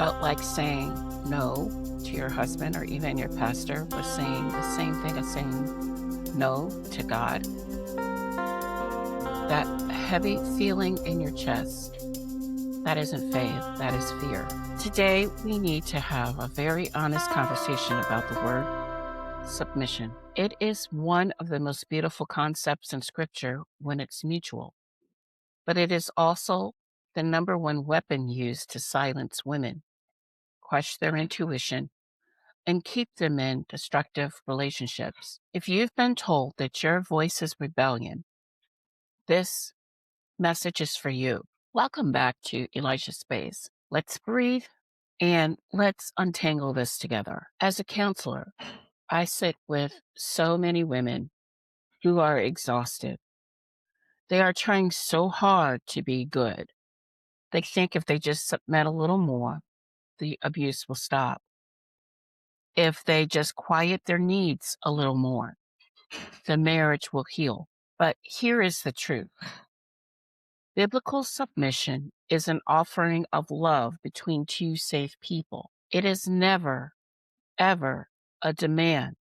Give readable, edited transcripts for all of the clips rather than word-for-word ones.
felt like saying no to your husband or even your pastor was saying the same thing as saying no to God, that heavy feeling in your chest, that isn't faith, that is fear. Today, we need to have a very honest conversation about the word submission. It is one of the most beautiful concepts in Scripture when it's mutual, but it is also the number one weapon used to silence women, crush their intuition, and keep them in destructive relationships. If you've been told that your voice is rebellion, this message is for you. Welcome back to Elisha Space. Let's breathe and let's untangle this together. As a counselor, I sit with so many women who are exhausted. They are trying so hard to be good. They think if they just submit a little more, the abuse will stop. If they just quiet their needs a little more, the marriage will heal. But here is the truth. Biblical submission is an offering of love between two safe people. It is never, ever a demand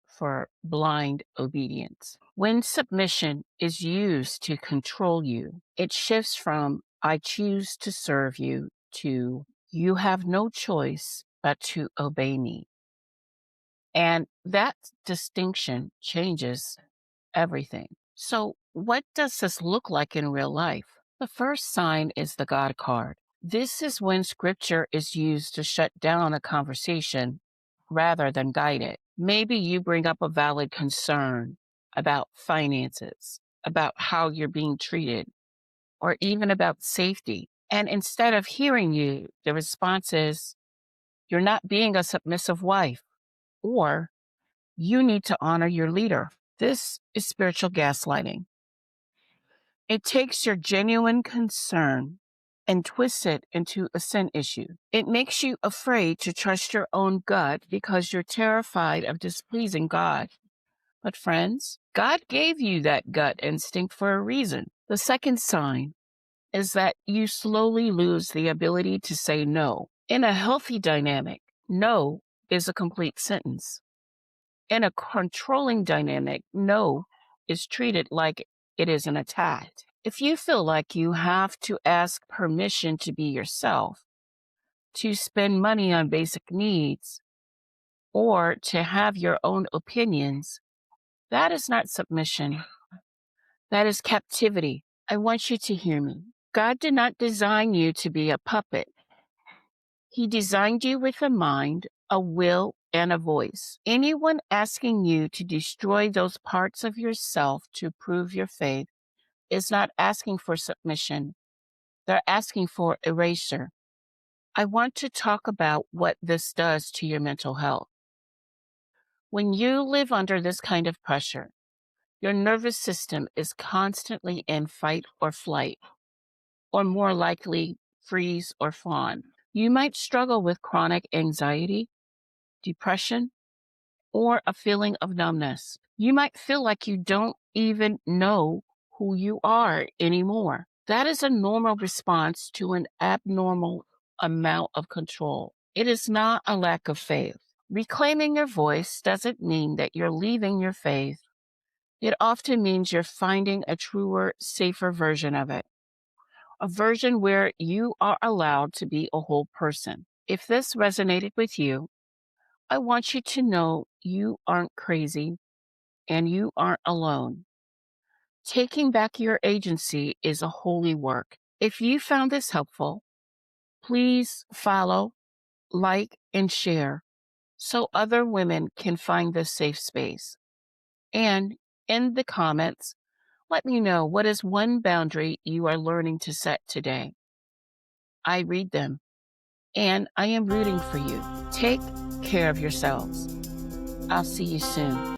for blind obedience. When submission is used to control you, it shifts from I choose to serve you to you have no choice but to obey me. And that distinction changes everything. So, what does this look like in real life? The first sign is the God card. This is when scripture is used to shut down a conversation rather than guide it. Maybe you bring up a valid concern about finances, about how you're being treated, or even about safety. And instead of hearing you, the response is, you're not being a submissive wife, or you need to honor your leader. This is spiritual gaslighting. It takes your genuine concern and twists it into a sin issue. It makes you afraid to trust your own gut because you're terrified of displeasing God. But friends, God gave you that gut instinct for a reason. The second sign is that you slowly lose the ability to say no. In a healthy dynamic, no is a complete sentence. In a controlling dynamic, no is treated like it is an attack. If you feel like you have to ask permission to be yourself, to spend money on basic needs, or to have your own opinions, that is not submission. That is captivity. I want you to hear me. God did not design you to be a puppet. He designed you with a mind, a will, and a voice. Anyone asking you to destroy those parts of yourself to prove your faith is not asking for submission. They're asking for erasure. I want to talk about what this does to your mental health. When you live under this kind of pressure, your nervous system is constantly in fight or flight, or more likely, freeze or fawn. You might struggle with chronic anxiety, depression, or a feeling of numbness. You might feel like you don't even know who you are anymore. That is a normal response to an abnormal amount of control. It is not a lack of faith. Reclaiming your voice doesn't mean that you're leaving your faith. It often means you're finding a truer, safer version of it, a version where you are allowed to be a whole person. If this resonated with you, I want you to know you aren't crazy and you aren't alone. Taking back your agency is a holy work. If you found this helpful, please follow, like, and share so other women can find this safe space. And in the comments, let me know what is one boundary you are learning to set today. I read them, and I am rooting for you. Take care of yourselves. I'll see you soon.